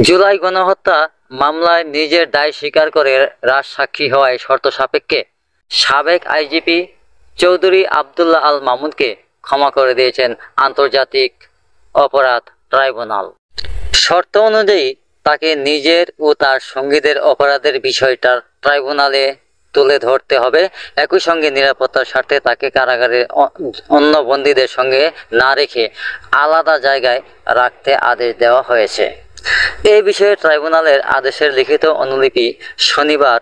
জুলাই গণহত্যা মামলায় নিজের দায় স্বীকার করে রাজসাক্ষী হওয়ায় শর্ত সাপেক্ষে সাবেক আইজিপি চৌধুরী আবদুল্লাহ আল মামুনকে ক্ষমা করে দিয়েছেন আন্তর্জাতিক অপরাধ ট্রাইব্যুনাল। শর্ত অনুযায়ী তাকে নিজের ও তার সঙ্গীদের অপরাধের বিষয়টা ট্রাইব্যুনালে তুলে ধরতে হবে। একই সঙ্গে নিরাপত্তার স্বার্থে তাকে কারাগারের অন্য বন্দীদের সঙ্গে না রেখে আলাদা জায়গায় রাখতে আদেশ দেওয়া হয়েছে। এই বিষয়ে ট্রাইব্যুনালের আদেশের লিখিত অনুলিপি শনিবার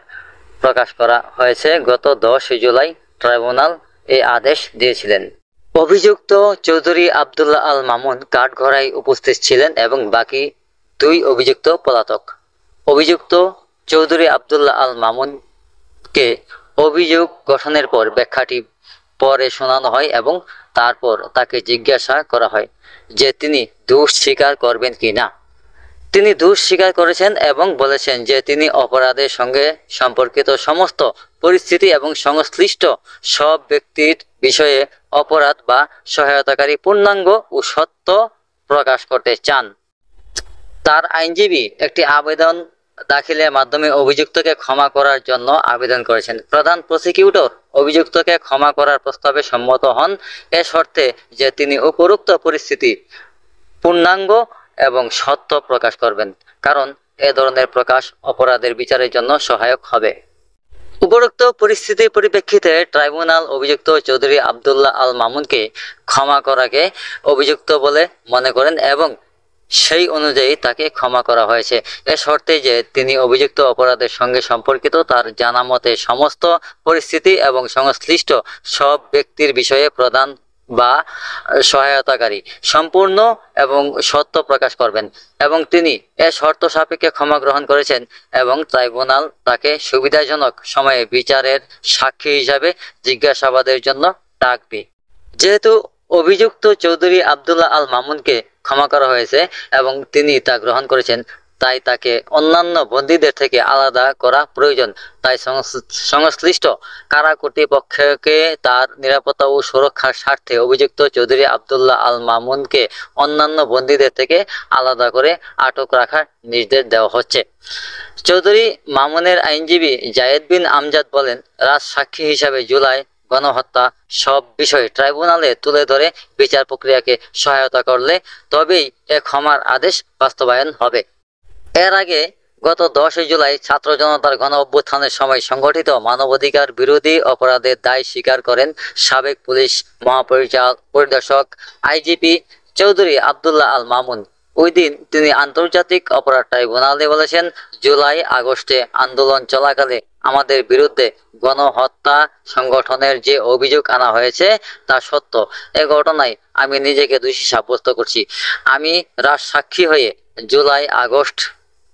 প্রকাশ করা হয়েছে। গত 10 জুলাই ট্রাইব্যুনাল এই আদেশ দিয়েছিলেন। অভিযুক্ত চৌধুরী আবদুল্লাহ আল মামুন কাঠগড়ায় উপস্থিত ছিলেন এবং বাকি 2 অভিযুক্ত পলাতক। অভিযুক্ত চৌধুরী আবদুল্লাহ আল মামুনকে অভিযোগ গঠনের পর ব্যাখ্যাটি পরে শোনানো হয় এবং তারপর তাকে জিজ্ঞাসা করা হয় যে তিনি দোষ স্বীকার করবেন কিনা। তিনি দোষ স্বীকার করেছেন এবং বলেছেন যে তিনি অপরাধের সঙ্গে সম্পর্কিত সমস্ত পরিস্থিতি এবং সংশ্লিষ্ট সব ব্যক্তির বিষয়ে অপরাধ বা সহায়তাকারী পূর্ণাঙ্গ ও সত্য প্রকাশ করতে চান। তার আইনজীবী একটি আবেদন দাখিলের মাধ্যমে অভিযুক্তকে ক্ষমা করার জন্য আবেদন করেছেন। প্রধান প্রসিকিউটর অভিযুক্তকে ক্ষমা করার প্রস্তাবে সম্মত হন এ শর্তে যে তিনি উপরোক্ত পরিস্থিতি পূর্ণাঙ্গ এবং সত্য প্রকাশ করবেন, কারণ এ ধরনের প্রকাশ অপরাধের বিচারের জন্য সহায়ক হবে। উপরোক্ত পরিস্থিতির পরিপ্রেক্ষিতে ট্রাইব্যুনাল অভিযুক্ত চৌধুরী আবদুল্লাহ আল মামুনকে ক্ষমা করাকে অভিযুক্ত বলে মনে করেন এবং সেই অনুযায়ী তাকে ক্ষমা করা হয়েছে। এ শর্তে যে তিনি অভিযুক্ত অপরাধের সঙ্গে সম্পর্কিত তার জানা মতে সমস্ত পরিস্থিতি এবং সংশ্লিষ্ট সব ব্যক্তির বিষয়ে প্রদান বা সহায়তাকারী সম্পূর্ণ এবং সত্য প্রকাশ করবেন এবং তিনি এ শর্ত সাপেক্ষে ক্ষমা গ্রহণ করেছেন এবং ট্রাইব্যুনাল তাকে সুবিধাজনক সময়ে বিচারের সাক্ষী হিসাবে জিজ্ঞাসাবাদের জন্য ডাকবে। যেহেতু অভিযুক্ত চৌধুরী আবদুল্লাহ আল মামুনকে ক্ষমা করা হয়েছে এবং তিনি তা গ্রহণ করেছেন, তাই তাকে অন্যান্য বন্দীদের থেকে আলাদা করা প্রয়োজন। তাই সংশ্লিষ্ট কারা কর্তৃপক্ষকে তার নিরাপত্তা ও সুরক্ষার স্বার্থে অভিযুক্ত চৌধুরী আবদুল্লাহ আল মামুনকে অন্যান্য বন্দীদের থেকে আলাদা করে আটক রাখার নির্দেশ দেওয়া হচ্ছে। চৌধুরী মামুনের আইনজীবী জায়েদ বিন আমজাদ বলেন, রাজসাক্ষী হিসাবে জুলাই গণহত্যা সব বিষয় ট্রাইব্যুনালে তুলে ধরে বিচার প্রক্রিয়াকে সহায়তা করলে তবেই এ ক্ষমার আদেশ বাস্তবায়ন হবে। এর আগে গত 10 জুলাই ছাত্র জনতার গণ অভ্যুত্থানের সময় সংগঠিত মানবাধিকার বিরোধী অপরাধের দায় স্বীকার করেন সাবেক পুলিশ মহাপরিদর্শক আইজিপি চৌধুরী আবদুল্লাহ আল মামুন। ওই দিন তিনি আন্তর্জাতিক অপরাধ ট্রাইব্যুনালে বলেছেন, জুলাই আগস্টে আন্দোলন চলাকালে আমাদের বিরুদ্ধে গণহত্যা সংগঠনের যে অভিযোগ আনা হয়েছে তা সত্য। এ ঘটনায় আমি নিজেকে দোষী সাব্যস্ত করছি। আমি রাজসাক্ষী হয়ে জুলাই আগস্ট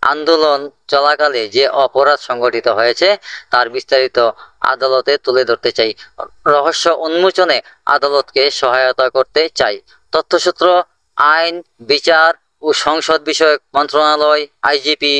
আন্দোলন চলাকালে যে অপরাধ সংগঠিত হয়েছে তার বিস্তারিত আদালতে তুলে ধরতে চাই। রহস্য উন্মোচনে আদালতকে সহায়তা করতে চাই। তথ্যসূত্র আইন, বিচার ও সংসদ বিষয়ক মন্ত্রণালয়, আইজিপি।